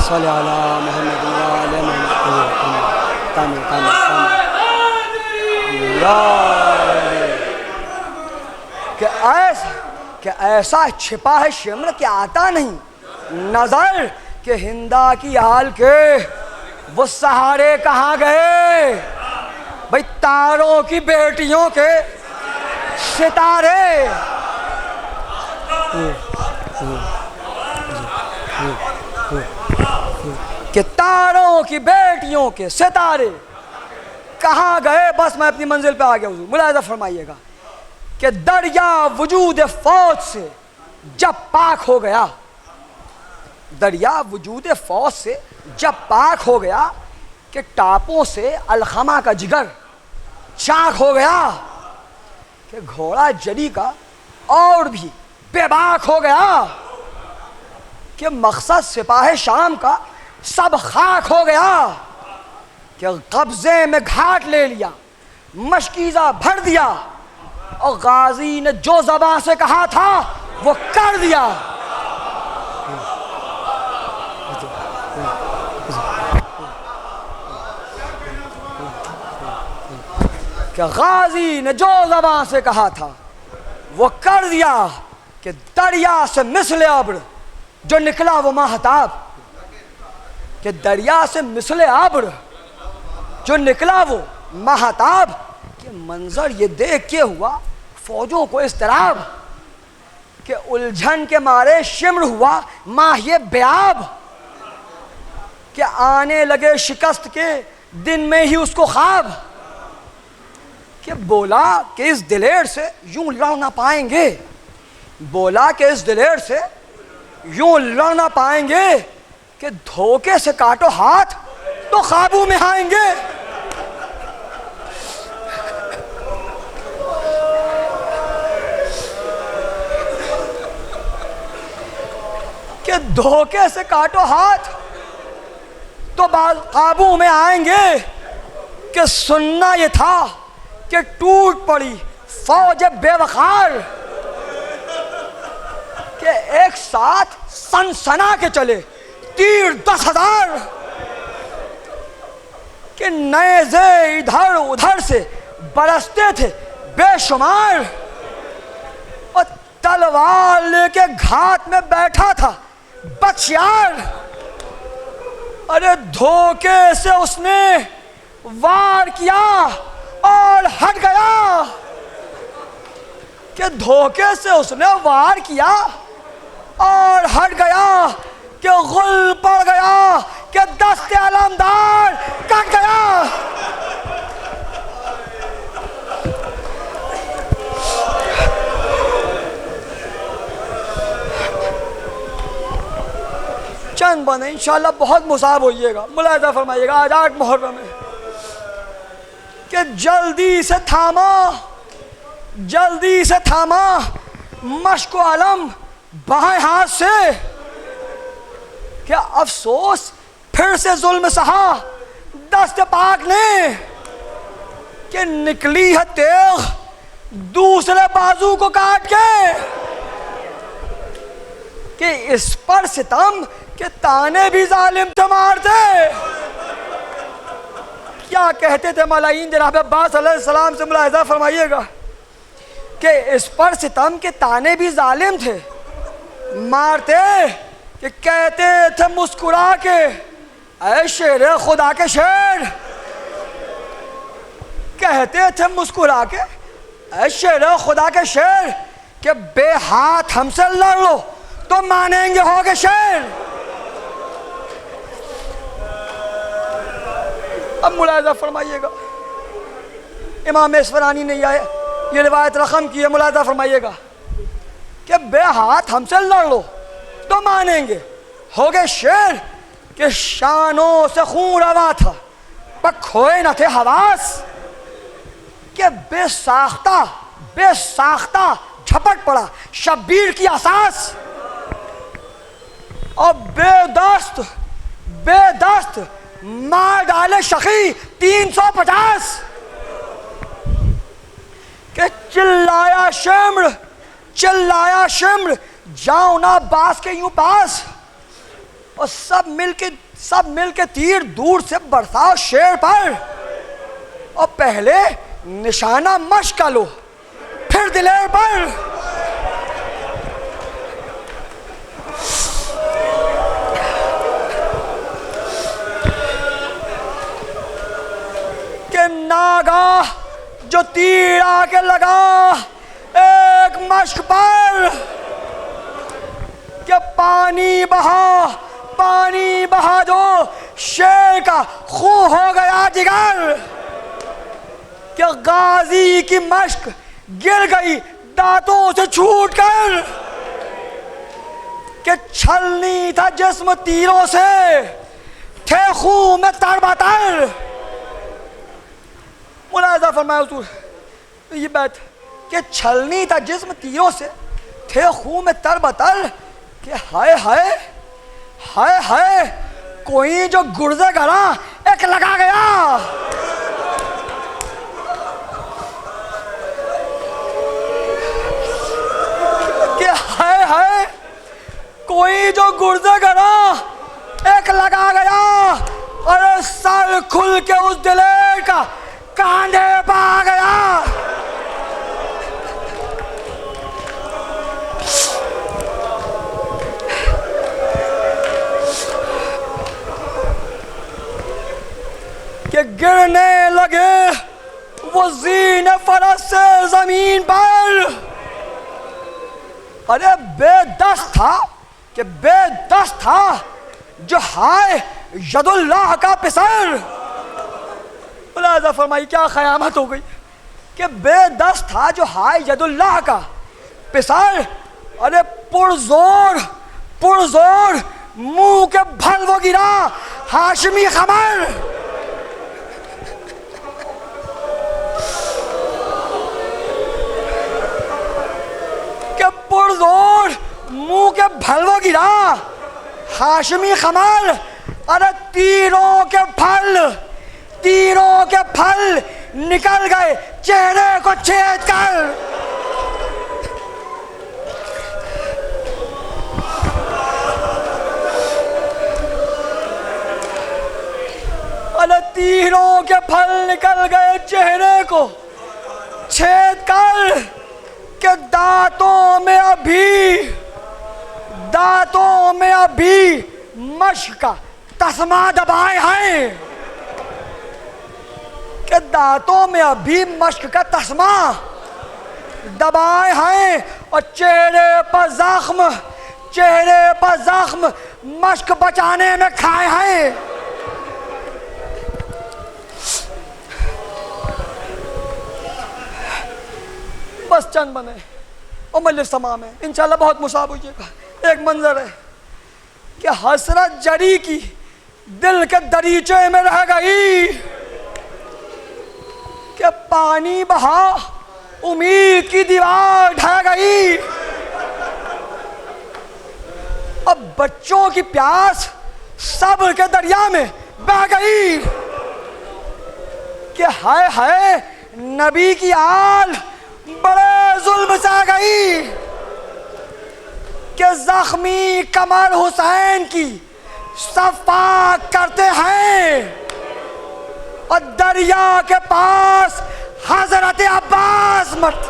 صلی علی محمد وعلی محمد، کہ ایسا چھپا ہے شمر کہ آتا نہیں نظر، کہ ہندا کی حال کے وہ سہارے کہاں گئے، بھئی تاروں کی بیٹیوں کے ستارے۔ کہ تاروں کی بیٹیوں کے ستارے کہاں گئے، بس میں اپنی منزل پہ آ گیا، حضور ملاحظہ فرمائیے گا کہ دریا وجود فوج سے جب پاک ہو گیا، دریا وجود فوج سے جب پاک ہو گیا کہ ٹاپوں سے الخما کا جگر چاک ہو گیا، کہ گھوڑا جری کا اور بھی بے باک ہو گیا، کہ مقصد سپاہ شام کا سب خاک ہو گیا، کہ قبضے میں گھاٹ لے لیا، مشکیزہ بھر دیا، اور غازی نے جو زبان سے کہا تھا وہ کر دیا۔ کہ غازی نے جو زبان سے کہا تھا وہ کر دیا، کہ دریا سے مثل ابر جو نکلا وہ ماہتاب، کہ دریا سے مثل ابر جو نکلا وہ ماہتاب، کہ منظر یہ دیکھ کے ہوا فوجوں کو اضطراب، کہ الجھن کے مارے شمر ہوا ماہی بیاب، کہ آنے لگے شکست کے دن میں ہی اس کو خواب، کہ بولا کہ اس دلیر سے یوں لڑ نہ پائیں گے، بولا کہ اس دلیر سے یوں لڑ نہ پائیں گے، کہ دھوکے سے کاٹو ہاتھ تو قابو میں آئیں گے۔ کہ دھوکے سے کاٹو ہاتھ تو قابو میں آئیں گے، کہ سننا یہ تھا کہ ٹوٹ پڑی فوج بے وقار، کہ ایک ساتھ سنسنا کے چلے تیر 10,000، کہ نیزے ادھر ادھر سے برستے تھے بے شمار، اور تلوار لے کے گھات میں بیٹھا تھا بچیار، ارے دھوکے سے اس نے وار کیا اور ہٹ گیا، کہ دھوکے سے اس نے وار کیا اور ہٹ گیا، کہ غل پڑ گیا، کہ دست علمدار کٹ گیا۔ چند بنے انشاءاللہ بہت مصاب ہوئیے گا، ملاحظہ فرمائیے گا آج 8 محرم ہے، کہ جلدی سے تھاما مشک و علم بائیں ہاتھ سے، کہ افسوس پھر سے ظلم سہا دست پاک نے، کہ نکلی ہے تیغ دوسرے بازو کو کاٹ کے، کہ اس پر ستم کہ تانے بھی ظالم تھے مارتے۔ کیا کہتے تھے ملائین جناب عباس علیہ السلام سے، ملاحظہ فرمائیے گا، کہ اس پر ستم کے تانے بھی ظالم تھے مارتے، کہ کہتے تھے مسکرا کے اے شیر خدا کے شیر، کہتے تھے مسکرا کے اے شیر خدا کے شیر، کہ بے ہاتھ ہم سے لڑ لو تو مانیں گے ہوگے شیر۔ اب ملاحظہ فرمائیے گا، امام اصفہانی نے یہ روایت رقم کی ہے، ملاحظہ فرمائیے گا، کہ بے ہاتھ ہم سے لڑ لو تو مانیں گے ہوگے شیر، کہ شانوں سے خون روا تھا پر کھوئے نہ تھے حواس، کہ بے ساختہ جھپٹ پڑا شبیر کی اساس، اور بے دست مار ڈالے شقی 350، کہ چلایا شمر جاؤں نہ باس کے یوں پاس، اور سب مل کے تیر دور سے برساؤ شیر پر، اور پہلے نشانہ مشق کا لو پھر دلیر پر، کہ ناگاہ جو تیر آ کے لگا ایک مشق پر، کہ پانی بہا جو شیر کا خون ہو گیا جگر، کہ غازی کی مشق گر گئی دانتوں سے چھوٹ کر، کہ چھلنی تھا جسم تیروں سے، تھے خون میں تر بتر۔ ملاحظہ فرمایا حضور یہ بات کہ چھلنی تھا جسم تیروں سے، تھے خون میں تر بتر، کہ ہائے ہائے ہائے ہائے کوئی جو گرزے گھرا ایک لگا گیا۔ کہ ہائے ہائے کوئی جو گرزے گھرا ایک لگا گیا، اور سر کھل کے اس دلیر کا کاندھے پہ آ گیا۔ کہ گرنے لگے وہ زین فرس سے زمین پر، ارے بے دست تھا، کہ بے دست تھا جو ہائے ید اللہ کا پسر۔ ملاحظہ فرمائی کیا قیامت ہو گئی، کہ بے دست تھا جو ہائے ید اللہ کا پسر، ارے پرزور پرزور منہ کے بھل وہ گرا ہاشمی خمر۔ کہ پرزور منہ کے بھل وہ گرا ہاشمی خمر، ارے تیروں کے پھل نکل گئے چہرے کو چھید کر۔ ارے تیروں کے پھل نکل گئے چہرے کو چھید کر، کہ دانتوں میں ابھی مشق کا تسمہ دبائے ہیں، کہ دانتوں میں ابھی مشق کا تسمہ دبائے ہیں، اور چہرے پر زخم مشق بچانے میں کھائے ہیں۔ بس چند بنے اور مجلس تمام ہے، انشاءاللہ بہت مصاب ہوئیے گا۔ ایک منظر ہے کہ حسرت جری کی دل کے دریچے میں رہ گئی، کہ پانی بہا امید کی دیوار ڈھہ گئی، اب بچوں کی پیاس صبر کے دریا میں بہہ گئی، کہ ہائے ہائے نبی کی آل بڑے ظلم سے آ گئی، کہ زخمی کمر حسین کی صفاق کرتے ہیں، اور دریا کے پاس حضرت عباس مرتے۔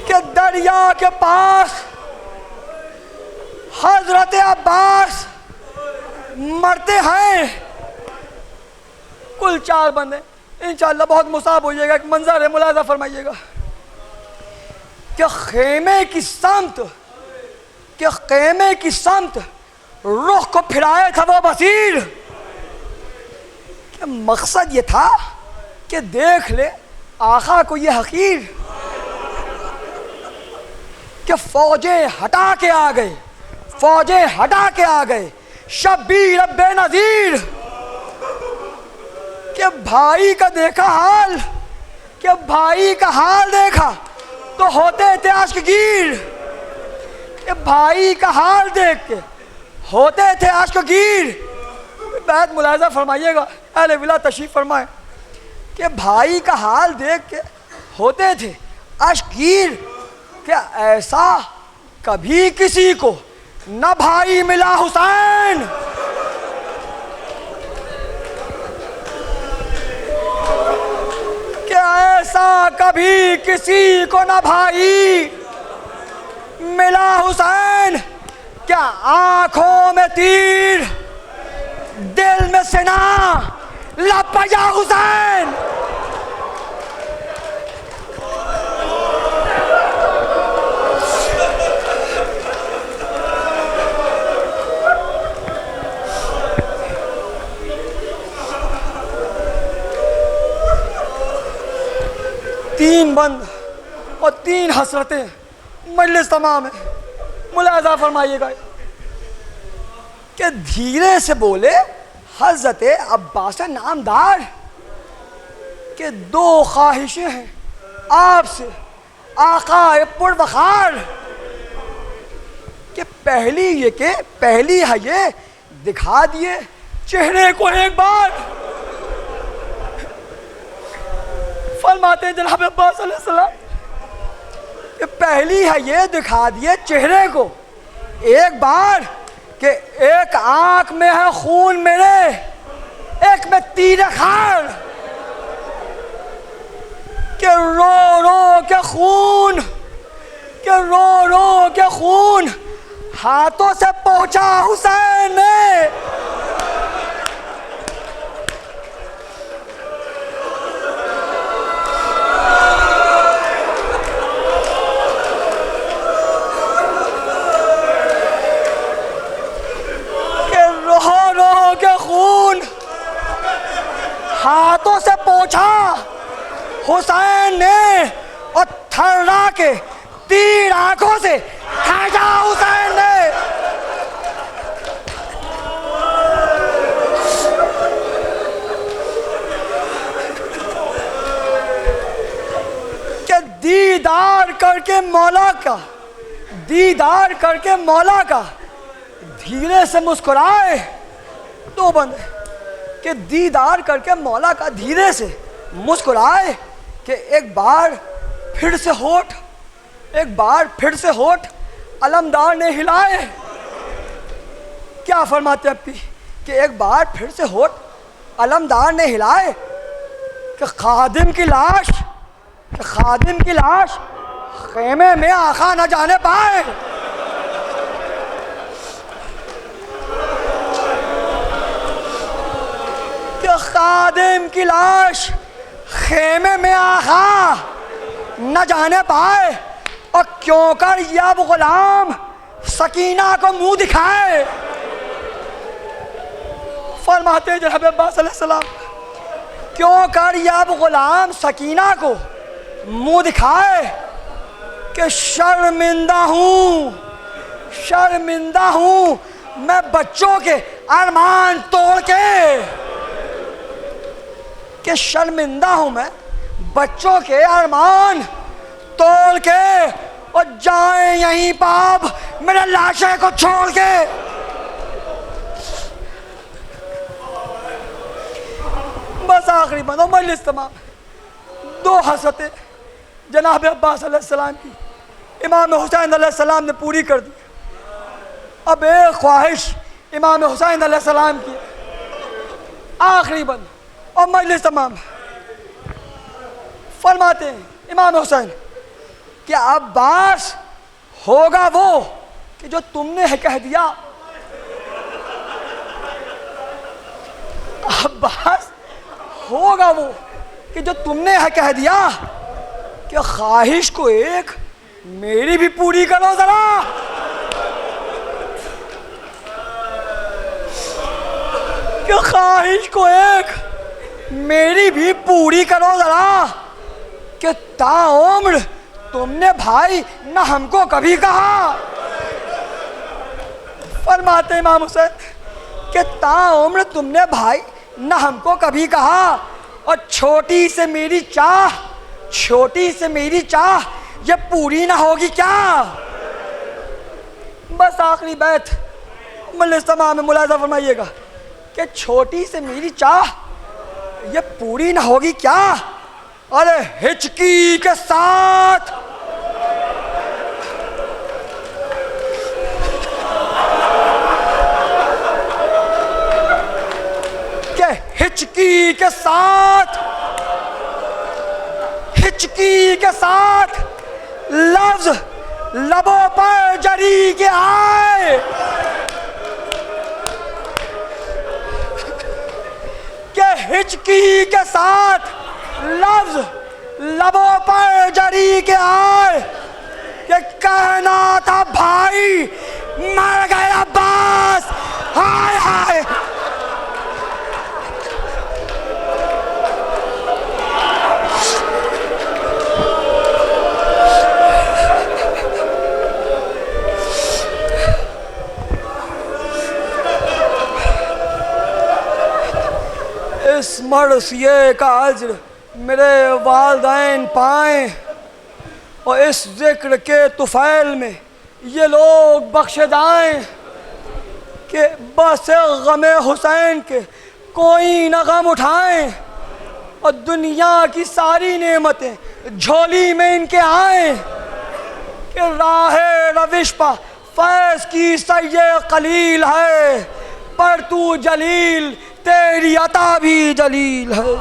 کہ دریا کے پاس حضرت عباس مرتے ہیں۔ کل 4 بندے انشاءاللہ بہت مصاب ہوئیے گا۔ ایک منظر ہے، ملاحظہ فرمائیے گا کہ خیمے کی سمت رخ کو پھرائے تھا وہ بصیر، کہ مقصد یہ تھا کہ دیکھ لے آقا کو یہ حقیر، کہ فوجیں ہٹا کے آ گئے شبیر بے نظیر، کہ بھائی کا دیکھا حال، کہ بھائی کا حال دیکھا تو ہوتے تھے عشق گیر، کہ بھائی کا حال دیکھ کے ہوتے تھے عشق گیر۔ بات ملاحظہ فرمائیے گا، اہل ولا تشریف فرمائے، کہ بھائی کا حال دیکھ کے ہوتے تھے عشق گیر، کہ ایسا کبھی کسی کو نہ بھائی ملا حسین، کہ ایسا کبھی کسی کو نہ بھائی ملا حسین، کیا آنکھوں میں تیر دل میں سنا لب پہ یا حسین۔ بند اور 3 حسرتیں مجلس تمام ہے. ملاحظہ فرمائیے گا کہ دھیرے سے بولے حضرت عباس نامدار کہ 2 خواہشیں ہیں آپ سے آقا پروقار، کہ پہلی ہے یہ دکھا دیے چہرے کو ایک بار. فرماتے ہیں جناب عباس علیہ السلام کہ پہلی ہے یہ دکھا دیے چہرے کو ایک بار کہ ایک آنکھ میں ہے خون میرے، ایک میں تیر خار، کہ رو رو کے خون، کہ رو رو کے خون ہاتھوں سے پہنچا حسین نے. کہ رو رو کے خون ہاتھوں سے پہنچا حسین نے، اور تھرا کے تیر آنکھوں سے کھینچا حسین نے. کہ دیدار کر کے مولا کا، دیدار کر کے مولا کا دھیرے سے مسکرائے. 2 بندے کہ دیدار کر کے مولا کا دھیرے سے مسکرائے، کہ ایک بار پھر سے ہوٹھ علمدار نے ہلائے. کیا فرماتے ہیں کہ ایک بار پھر سے ہوٹھ علمدار نے ہلائے، کہ خادم کی لاش خیمے میں آقا نہ جانے پائے. کہ خادم کی لاش خیمے میں آقا نہ جانے پائے، اور کیوں کر یہ اب غلام سکینہ کو منہ دکھائے. فرماتے ہیں جناب عباس علیہ السلام کیوں کر یہ اب غلام سکینہ کو منہ دکھائے، کہ شرمندہ ہوں میں بچوں کے ارمان توڑ کے، کہ شرمندہ ہوں میں بچوں کے ارمان توڑ کے، اور جائیں یہیں پاپ میرے لاشے کو چھوڑ کے. بس آخری بندو مجلس تمام. 2 حسرتیں جناب عباس علیہ السلام کی امام حسین علیہ السلام نے پوری کر دی. اب ایک خواہش امام حسین علیہ السلام کی، آخری بند اور مجلس تمام. فرماتے ہیں امام حسین کہ عباس ہوگا وہ کہ جو تم نے کہہ دیا. عباس ہوگا وہ کہ جو تم نے کہہ دیا، کہ خواہش کو ایک میری بھی پوری کرو ذرا. کہ خواہش کو ایک میری بھی پوری کرو ذرا، کہ تا عمر تم نے بھائی نہ ہم کو کبھی کہا. فرماتے امام حسین کہ تا عمر تم نے بھائی نہ ہم کو کبھی کہا، اور چھوٹی سے میری چاہ یہ پوری نہ ہوگی کیا. بس آخری بیت مجلس تمام میں ملاحظہ فرمائیے گا کہ چھوٹی سے میری چاہ یہ پوری نہ ہوگی کیا. ارے ہچکی کے ساتھ ہچکی کے ساتھ لفظ لبوں پر جری کے آئے، کہ ہچکی کے ساتھ لفظ لبوں پر جری کے آئے، کہ کہنا تھا بھائی مر گئے عباس. ہائے ہائے. مرثیے کا اجر میرے والدین پائیں، اور اس ذکر کے طفیل میں یہ لوگ بخش جائیں کہ بس غم حسین کے کوئی نہ غم اٹھائیں، اور دنیا کی ساری نعمتیں جھولی میں ان کے آئیں، کہ راہ روش پا فیض کی سید قلیل ہے، پر تو جلیل تیری عطا بھی جلیل ہے۔